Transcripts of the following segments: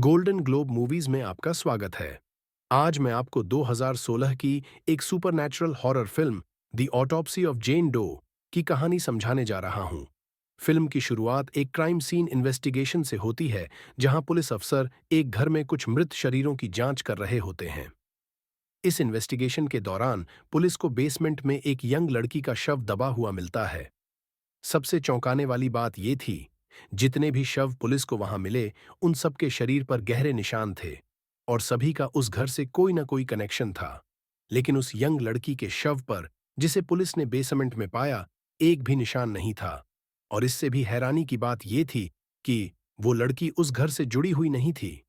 Golden globe movies में आपका स्वागत है। आज मैं आपको 2016 की एक supernatural horror film the autopsy of Jane Doe की कहानी समझाने जा रहा हूं। फिल्म की शुरुआत एक क्राइम सीन इन्वेस्टिगेशन से होती है, जहां पुलिस अफसर एक घर में कुछ मृत शरीरों की जांच कर रहे होते हैं। इस इन्वेस्टिगेशन के दौरान पुलिस को बेसमेंट में एक यंग लड़की का शव दबा हुआ मिलता है। सबसे चौंकाने वाली बात ये थी, जितने भी शव पुलिस को वहां मिले, उन सबके शरीर पर गहरे निशान थे और सभी का उस घर से कोई ना कोई कनेक्शन था। लेकिन उस यंग लड़की के शव पर, जिसे पुलिस ने बेसमेंट में पाया, एक भी निशान नहीं था। और इससे भी हैरानी की बात यह थी कि वो लड़की उस घर से जुड़ी हुई नहीं थी।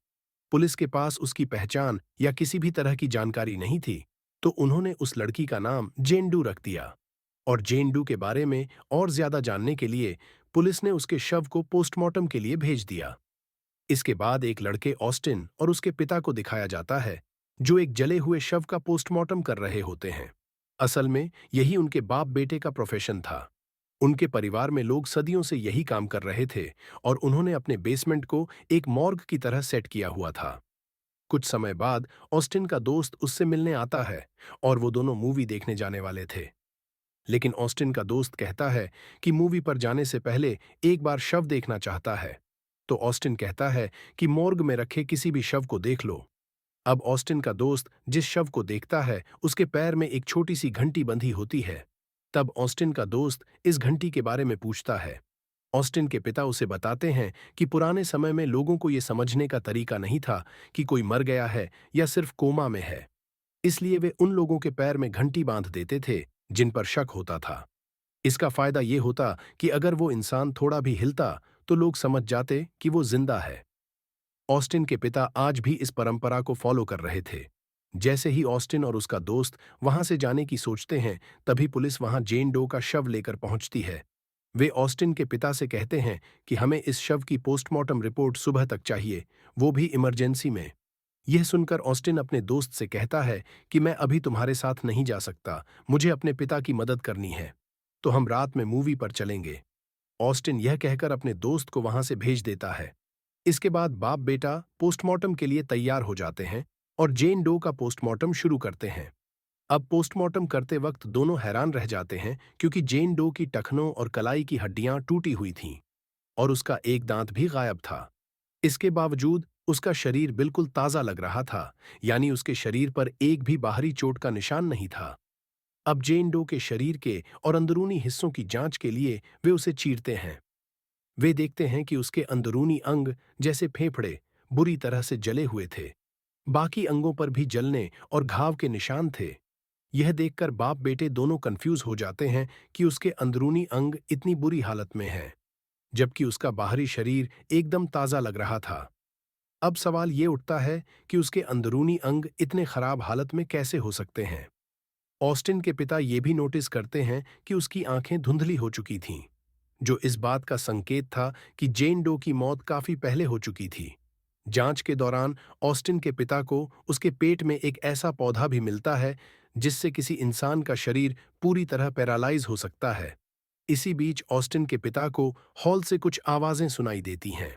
पुलिस के पास उसकी पहचान या किसी भी तरह की जानकारी नहीं थी, तो उन्होंने उस लड़की का नाम जेंडू रख दिया। और जेनडू के बारे में और ज्यादा जानने के लिए पुलिस ने उसके शव को पोस्टमार्टम के लिए भेज दिया। इसके बाद एक लड़के ऑस्टिन और उसके पिता को दिखाया जाता है, जो एक जले हुए शव का पोस्टमार्टम कर रहे होते हैं। असल में यही उनके बाप बेटे का प्रोफेशन था। उनके परिवार में लोग सदियों से यही काम कर रहे थे और उन्होंने अपने बेसमेंट को एक मॉर्ग की तरह सेट किया हुआ था। कुछ समय बाद ऑस्टिन का दोस्त उससे मिलने आता है और वो दोनों मूवी देखने जाने वाले थे। लेकिन ऑस्टिन का दोस्त कहता है कि मूवी पर जाने से पहले एक बार शव देखना चाहता है। तो ऑस्टिन कहता है कि मॉर्ग में रखे किसी भी शव को देख लो। अब ऑस्टिन का दोस्त जिस शव को देखता है, उसके पैर में एक छोटी सी घंटी बंधी होती है। तब ऑस्टिन का दोस्त इस घंटी के बारे में पूछता है। ऑस्टिन के पिता उसे बताते हैं कि पुराने समय में लोगों को यह समझने का तरीका नहीं था कि कोई मर गया है या सिर्फ कोमा में है। इसलिए वे उन लोगों के पैर में घंटी बांध देते थे जिन पर शक होता था। इसका फायदा ये होता कि अगर वो इंसान थोड़ा भी हिलता तो लोग समझ जाते कि वो जिंदा है। ऑस्टिन के पिता आज भी इस परंपरा को फॉलो कर रहे थे। जैसे ही ऑस्टिन और उसका दोस्त वहां से जाने की सोचते हैं, तभी पुलिस वहां जेन डो का शव लेकर पहुंचती है। वे ऑस्टिन के पिता से कहते हैं कि हमें इस शव की पोस्टमार्टम रिपोर्ट सुबह तक चाहिए, वो भी इमरजेंसी में। यह सुनकर ऑस्टिन अपने दोस्त से कहता है कि मैं अभी तुम्हारे साथ नहीं जा सकता, मुझे अपने पिता की मदद करनी है, तो हम रात में मूवी पर चलेंगे। ऑस्टिन यह कहकर अपने दोस्त को वहां से भेज देता है। इसके बाद बाप बेटा पोस्टमार्टम के लिए तैयार हो जाते हैं और जेन डो का पोस्टमार्टम शुरू करते हैं। अब पोस्टमार्टम करते वक्त दोनों हैरान रह जाते हैं, क्योंकि जेन डो की टखनों और कलाई की हड्डियां टूटी हुई थीं और उसका एक दांत भी गायब था। इसके बावजूद उसका शरीर बिल्कुल ताजा लग रहा था, यानी उसके शरीर पर एक भी बाहरी चोट का निशान नहीं था। अब जेन डो के शरीर के और अंदरूनी हिस्सों की जांच के लिए वे उसे चीरते हैं। वे देखते हैं कि उसके अंदरूनी अंग, जैसे फेफड़े, बुरी तरह से जले हुए थे। बाकी अंगों पर भी जलने और घाव के निशान थे। यह देखकर बाप बेटे दोनों कंफ्यूज हो जाते हैं कि उसके अंदरूनी अंग इतनी बुरी हालत में है, जबकि उसका बाहरी शरीर एकदम ताजा लग रहा था। अब सवाल ये उठता है कि उसके अंदरूनी अंग इतने खराब हालत में कैसे हो सकते हैं। ऑस्टिन के पिता ये भी नोटिस करते हैं कि उसकी आंखें धुंधली हो चुकी थीं, जो इस बात का संकेत था कि जेन डो की मौत काफी पहले हो चुकी थी। जांच के दौरान ऑस्टिन के पिता को उसके पेट में एक ऐसा पौधा भी मिलता है जिससे किसी इंसान का शरीर पूरी तरह पैरालाइज हो सकता है। इसी बीच ऑस्टिन के पिता को हॉल से कुछ आवाजें सुनाई देती हैं।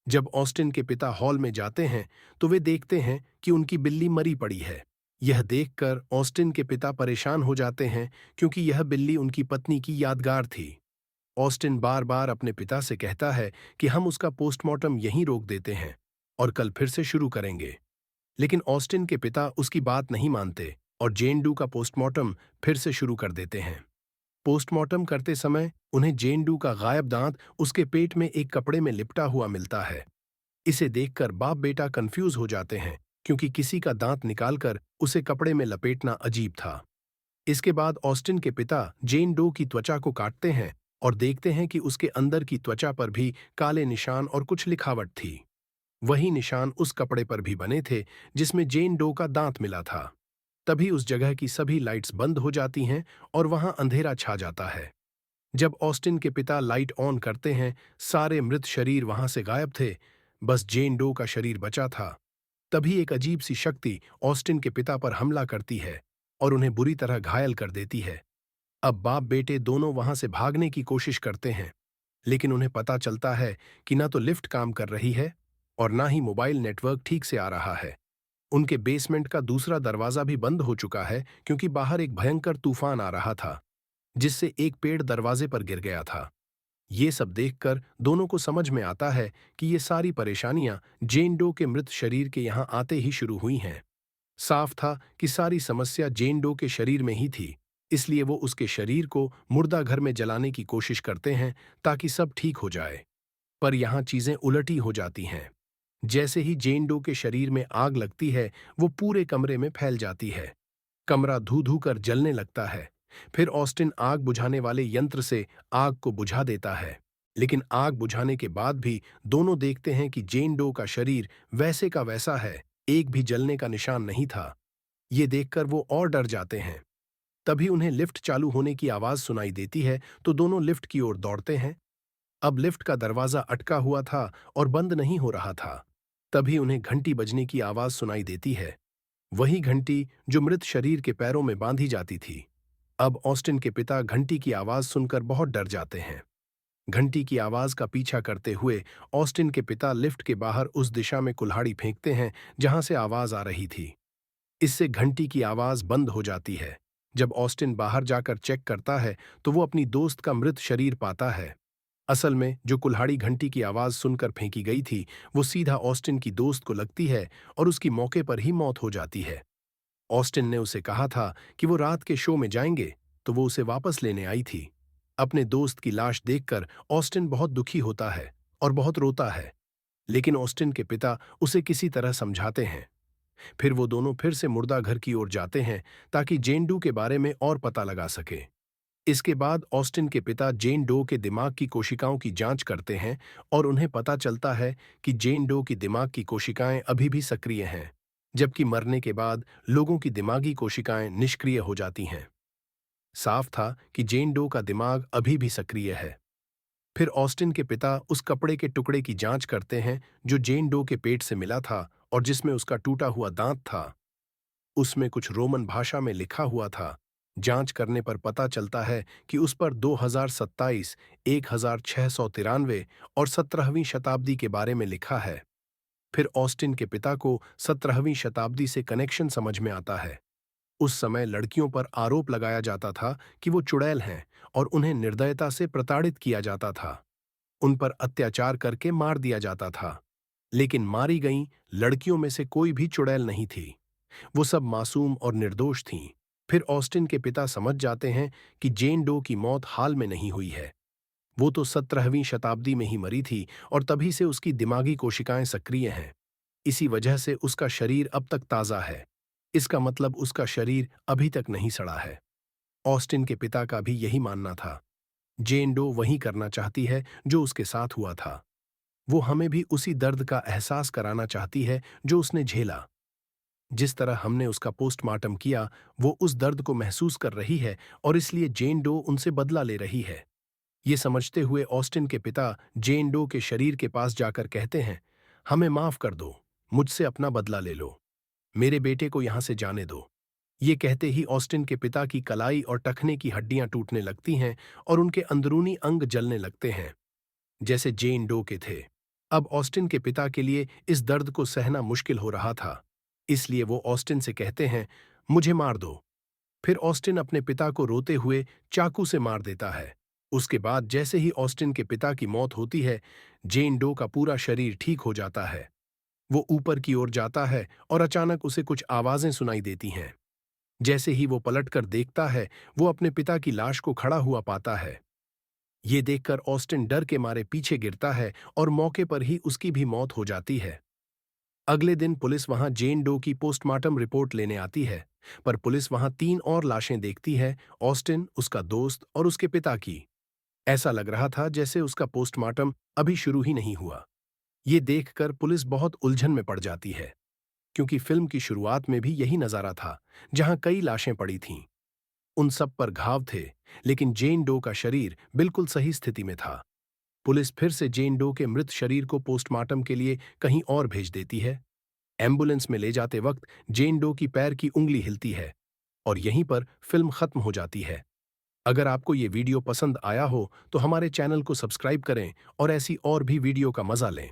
जब ऑस्टिन के पिता हॉल में जाते हैं, तो वे देखते हैं कि उनकी बिल्ली मरी पड़ी है। यह देखकर ऑस्टिन के पिता परेशान हो जाते हैं, क्योंकि यह बिल्ली उनकी पत्नी की यादगार थी। ऑस्टिन बार बार अपने पिता से कहता है कि हम उसका पोस्टमार्टम यहीं रोक देते हैं और कल फिर से शुरू करेंगे। लेकिन ऑस्टिन के पिता उसकी बात नहीं मानते और जेन डू का पोस्टमार्टम फिर से शुरू कर देते हैं। पोस्टमार्टम करते समय उन्हें जेन डू का गायब दांत उसके पेट में एक कपड़े में लिपटा हुआ मिलता है। इसे देखकर बाप बेटा कंफ्यूज हो जाते हैं, क्योंकि किसी का दांत निकालकर उसे कपड़े में लपेटना अजीब था। इसके बाद ऑस्टिन के पिता जेन डो की त्वचा को काटते हैं और देखते हैं कि उसके अंदर की त्वचा पर भी काले निशान और कुछ लिखावट थी। वही निशान उस कपड़े पर भी बने थे जिसमें जेन डो का दांत मिला था। तभी उस जगह की सभी लाइट्स बंद हो जाती हैं और वहां अंधेरा छा जाता है। जब ऑस्टिन के पिता लाइट ऑन करते हैं, सारे मृत शरीर वहां से गायब थे, बस जेन डो का शरीर बचा था। तभी एक अजीब सी शक्ति ऑस्टिन के पिता पर हमला करती है और उन्हें बुरी तरह घायल कर देती है। अब बाप बेटे दोनों वहां से भागने की कोशिश करते हैं, लेकिन उन्हें पता चलता है कि न तो लिफ्ट काम कर रही है और ना ही मोबाइल नेटवर्क ठीक से आ रहा है। उनके बेसमेंट का दूसरा दरवाजा भी बंद हो चुका है क्योंकि बाहर एक भयंकर तूफान आ रहा था, जिससे एक पेड़ दरवाजे पर गिर गया था। ये सब देखकर दोनों को समझ में आता है कि ये सारी परेशानियां जेन डो के मृत शरीर के यहाँ आते ही शुरू हुई हैं। साफ था कि सारी समस्या जेन डो के शरीर में ही थी, इसलिए वो उसके शरीर को मुर्दा घर में जलाने की कोशिश करते हैं ताकि सब ठीक हो जाए। पर यहाँ चीजें उलटी हो जाती हैं। जैसे ही जेन डो के शरीर में आग लगती है, वो पूरे कमरे में फैल जाती है। कमरा धू धू कर जलने लगता है। फिर ऑस्टिन आग बुझाने वाले यंत्र से आग को बुझा देता है। लेकिन आग बुझाने के बाद भी दोनों देखते हैं कि जेन डो का शरीर वैसे का वैसा है, एक भी जलने का निशान नहीं था। ये देखकर वो और डर जाते हैं। तभी उन्हें लिफ्ट चालू होने की आवाज सुनाई देती है, तो दोनों लिफ्ट की ओर दौड़ते हैं। अब लिफ्ट का दरवाजा अटका हुआ था और बंद नहीं हो रहा था। तभी उन्हें घंटी बजने की आवाज सुनाई देती है, वही घंटी जो मृत शरीर के पैरों में बांधी जाती थी। अब ऑस्टिन के पिता घंटी की आवाज सुनकर बहुत डर जाते हैं। घंटी की आवाज का पीछा करते हुए ऑस्टिन के पिता लिफ्ट के बाहर उस दिशा में कुल्हाड़ी फेंकते हैं जहां से आवाज आ रही थी। इससे घंटी की आवाज बंद हो जाती है। जब ऑस्टिन बाहर जाकर चेक करता है तो वो अपनी दोस्त का मृत शरीर पाता है। असल में जो कुल्हाड़ी घंटी की आवाज सुनकर फेंकी गई थी, वो सीधा ऑस्टिन की दोस्त को लगती है और उसकी मौके पर ही मौत हो जाती है। ऑस्टिन ने उसे कहा था कि वो रात के शो में जाएंगे, तो वो उसे वापस लेने आई थी। अपने दोस्त की लाश देखकर ऑस्टिन बहुत दुखी होता है और बहुत रोता है। लेकिन ऑस्टिन के पिता उसे किसी तरह समझाते हैं। फिर वो दोनों फिर से मुर्दा घर की ओर जाते हैं ताकि जेन डो के बारे में और पता लगा सके। इसके बाद ऑस्टिन के पिता जेन डो के दिमाग की कोशिकाओं की जांच करते हैं और उन्हें पता चलता है कि जेन डो की दिमाग की कोशिकाएं अभी भी सक्रिय हैं, जबकि मरने के बाद लोगों की दिमागी कोशिकाएं निष्क्रिय हो जाती हैं। साफ था कि जेन डो का दिमाग अभी भी सक्रिय है। फिर ऑस्टिन के पिता उस कपड़े के टुकड़े की जांच करते हैं जो जेन डो के पेट से मिला था और जिसमें उसका टूटा हुआ दांत था। उसमें कुछ रोमन भाषा में लिखा हुआ था। जांच करने पर पता चलता है कि उस पर 2027, 1693 और 17वीं शताब्दी के बारे में लिखा है। फिर ऑस्टिन के पिता को 17वीं शताब्दी से कनेक्शन समझ में आता है। उस समय लड़कियों पर आरोप लगाया जाता था कि वो चुड़ैल हैं और उन्हें निर्दयता से प्रताड़ित किया जाता था। उन पर अत्याचार करके मार दिया जाता था। लेकिन मारी गईं लड़कियों में से कोई भी चुड़ैल नहीं थी। वो सब मासूम और निर्दोष थीं। फिर ऑस्टिन के पिता समझ जाते हैं कि जेन डो की मौत हाल में नहीं हुई है। वो तो 17वीं शताब्दी में ही मरी थी और तभी से उसकी दिमागी कोशिकाएं सक्रिय हैं। इसी वजह से उसका शरीर अब तक ताज़ा है। इसका मतलब उसका शरीर अभी तक नहीं सड़ा है। ऑस्टिन के पिता का भी यही मानना था। जेन डो वही करना चाहती है जो उसके साथ हुआ था। वो हमें भी उसी दर्द का एहसास कराना चाहती है जो उसने झेला। जिस तरह हमने उसका पोस्टमार्टम किया, वो उस दर्द को महसूस कर रही है और इसलिए जेन डो उनसे बदला ले रही है। ये समझते हुए ऑस्टिन के पिता जेन डो के शरीर के पास जाकर कहते हैं, हमें माफ कर दो, मुझसे अपना बदला ले लो, मेरे बेटे को यहां से जाने दो। ये कहते ही ऑस्टिन के पिता की कलाई और टखने की हड्डियां टूटने लगती हैं और उनके अंदरूनी अंग जलने लगते हैं, जैसे जेन डो के थे। अब ऑस्टिन के पिता के लिए इस दर्द को सहना मुश्किल हो रहा था, इसलिए वो ऑस्टिन से कहते हैं, मुझे मार दो। फिर ऑस्टिन अपने पिता को रोते हुए चाकू से मार देता है। उसके बाद जैसे ही ऑस्टिन के पिता की मौत होती है, जेन डो का पूरा शरीर ठीक हो जाता है। वो ऊपर की ओर जाता है और अचानक उसे कुछ आवाजें सुनाई देती हैं। जैसे ही वो पलटकर देखता है, वो अपने पिता की लाश को खड़ा हुआ पाता है। ये देखकर ऑस्टिन डर के मारे पीछे गिरता है और मौके पर ही उसकी भी मौत हो जाती है। अगले दिन पुलिस वहां जेन डो की पोस्टमार्टम रिपोर्ट लेने आती है, पर पुलिस वहां 3 और लाशें देखती है, ऑस्टिन, उसका दोस्त और उसके पिता की। ऐसा लग रहा था जैसे उसका पोस्टमार्टम अभी शुरू ही नहीं हुआ। ये देखकर पुलिस बहुत उलझन में पड़ जाती है, क्योंकि फिल्म की शुरुआत में भी यही नजारा था, जहां कई लाशें पड़ी थीं। उन सब पर घाव थे, लेकिन जेन डो का शरीर बिल्कुल सही स्थिति में था। पुलिस फिर से जेन डो के मृत शरीर को पोस्टमार्टम के लिए कहीं और भेज देती है। एम्बुलेंस में ले जाते वक्त जेन डो की पैर की उंगली हिलती है और यहीं पर फिल्म खत्म हो जाती है। अगर आपको ये वीडियो पसंद आया हो तो हमारे चैनल को सब्सक्राइब करें और ऐसी और भी वीडियो का मजा लें।